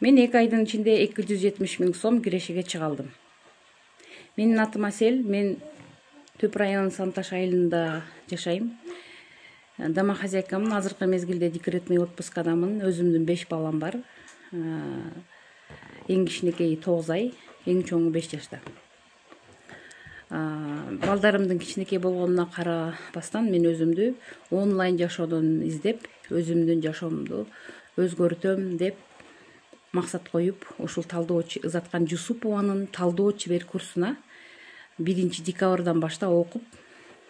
Мен 2 айдын ичинде 270 000 сом кирешеге чыга алдым. Менин атым Асел, мен Төп районунун Санташ айылында жашайм. Домохозяйкамын, азыркы мезгилде декретный отпускадамын. Өзүмдүн 5 балам бар. Эң кичинекейи 9 ай, эң чоңу 5 жашта. Балдарымдын кичинекей болгонуна карабастан мен өзүмдү онлайн жашоодон издеп, өзүмдүн жашоомду өзгөртөм деп максат коюп, ушул талдоочу Ызаткан Жусупованын талдоо чебер курсуна 1 декабрдан баштап окуп,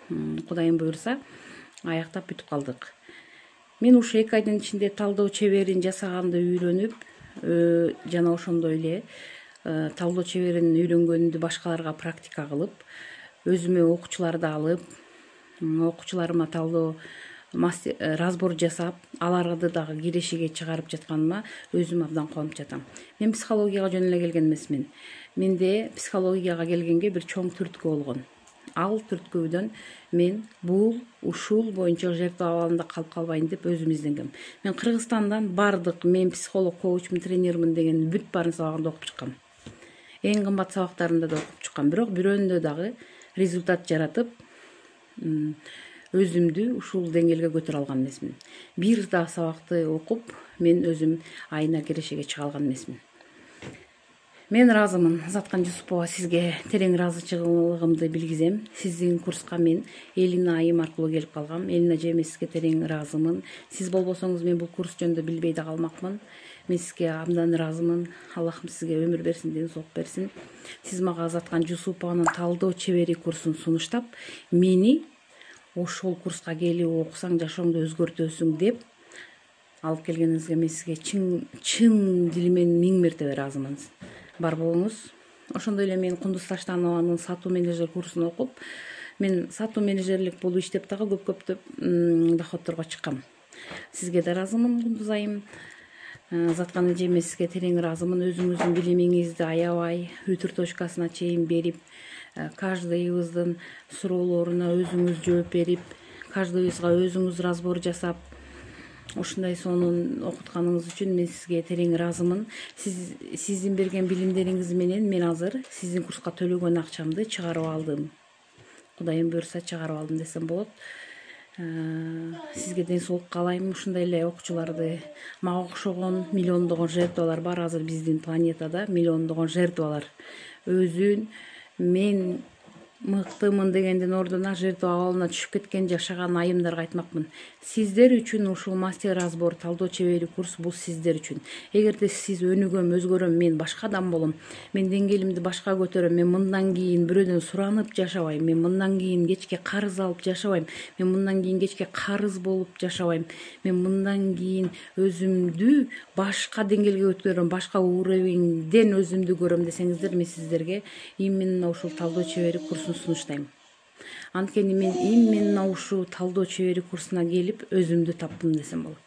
Кудайым буйрса, аяктап бүтүп калдык. Мен ушул 2 айдын ичинде талдоо чеберин жасаганды үйрөнүп, жана ошондой эле талдоо чеберин үйрөнгөндү башкаларга практика кылып, өзүмө окуучуларды алып, окуучуларыма талдоо разбор жасап, аларды дагы кирешеге чыгарып жатканыма өзүм абдан кубанып жатам. Мен психологияга жөн эле келген эмесмин. Менде психологияга келгенге бир чоң түрткү болгон. Ал түрткүбүдөн мен ушул боюнча жертва абалында калып калбайын деп өзүм изденгем. Мен Кыргызстандан бардык мен психолог, коучмун, тренермин деген бүт баарын сабагында окуп чыккам. Эң кымбат сабактарында да окуп чыккам. Бирок бирөөнүндө дагы результат жаратып, өзүмдү ушул деңгээлге көтөрө алган эмесмин. Бир да сабакты окуп, мен өзүм айына кирешеге чыга алган эмесмин. Мен ыраазымын. Ызаткан Жусупова, сизге терең ыраазычылыгымды билгизем. Сиздин курска мен Элина айым аркылуу келип калгам. Элина жеме, сизге терең ыраазымын. Сиз болбосоңуз мен бул курс жөнүндө билбей да калмакмын. Мен сизге абдан ыраазымын. Аллахым сизге өмүр берсин, денсаулык берсин. Сиз мага Ызаткан Жусупованын талдоо чебери курсун сунуштап, мени ошол курска келип окусаң жашооңду өзгөртөсүң деп алып келгениңизге мен сизге чын дилимен 1000 мертебе ыраазымын. Бар болуңуз. Ошондой эле мен Кундуз Таштанованын сатуу менеджер курсун окуп, мен сатуу менеджерлик болуп иштеп дагы көптөп доходторго чыккам. Сизге да ыраазымын, Кундуз айым. Ызаткан эжеме, сизге терең ыраазымын. Өзүңүздүн билимиңизди аябай үтүр точкасына чейин берип, каждыйыбыздын суроолоруна өзүңүз жооп берип, каждыйыбызга өзүңүз разбор жасап, ушундай сонун окутканыңыз үчүн мен сизге терең ыраазымын. Сиздин берген билимдериңиз менен мен азыр сиздин курска төлөгөн акчамды чыгарып алдым. Кудайым буйрса чыгарып алдым десем болот. Сизге денсаулык каалайм. Ушундай эле окуучуларды, мага окшогон миллиондогон жертвалар бар азыр биздин планетада, миллиондогон жертвалар. Өзүн мен мыктымын дегендин ордуна жертва абалына түшүп кеткен жашаган айымдарга айтмакмын. Сиздер үчүн ушул мастер разбор талдоо чебери курс бул сиздер үчүн. Эгерде сиз өнүгөм, өзгөрөм, мен башка адам болом, мен деңгээлимди башка көтөрөм, мен мындан кийин бирөөдөн суранып жашабайм, мен мындан кийин кечке карыз алып жашабайм, мен мындан кийин кечке карыз болуп жашабайм, мен мындан кийин өзүмдү башка деңгээлге көтөрөм, башка уровеньден өзүмдү көрөм десеңиздер, мен сиздерге именно ушул талдоо чебери курсун сунуштайм. Анткени мен именно ушул талдоо чебери курсуна келип өзүмдү таптым десем болот.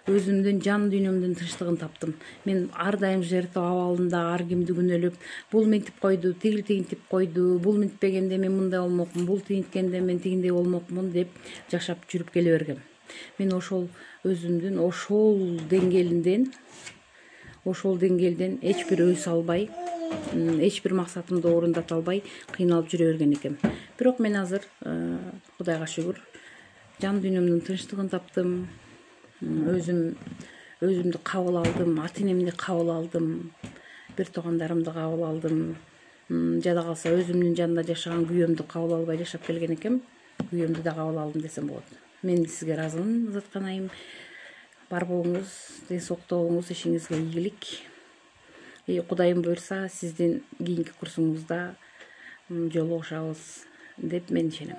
Өзүмдүн жан дүйнөмдүн тынчтыгын таптым. Мен ар дайым жертва абалында ар кимди күнөөлөп, бул мынтип койду, тигил тигинтип койду, бул мынтпегенде мен мындай болмокмун, бул тигинткенде мен тигиндей болмокмун деп жашап жүрүп келе бергем. Мен ошол өзүмдүн ошол деңгээлден эч бир өс албай, эч бир максатымды орундата албай кыйналып жүрө берген экем. Бирок мен азыр Кудайга шүгүр, жан дүйнөмдүн тынчтыгын таптым. Өзүмдү кабыл алдым, ата-энемди кабыл алдым, бир туугандарымды кабыл алдым. Жада калса өзүмдүн жанында жашаган күйөөмдү кабыл албай жашап келген экем. Күйөөмдү да кабыл алдым десем болот. Мен сизге ыраазымын, Ызаткан айым. Бар болуңуз, денсаулыкта болуңуз, ишиңизге ийгилик. Кудайым буйрса, сиздин кийинки курсуңузда жолугушабыз деп мен ишенем.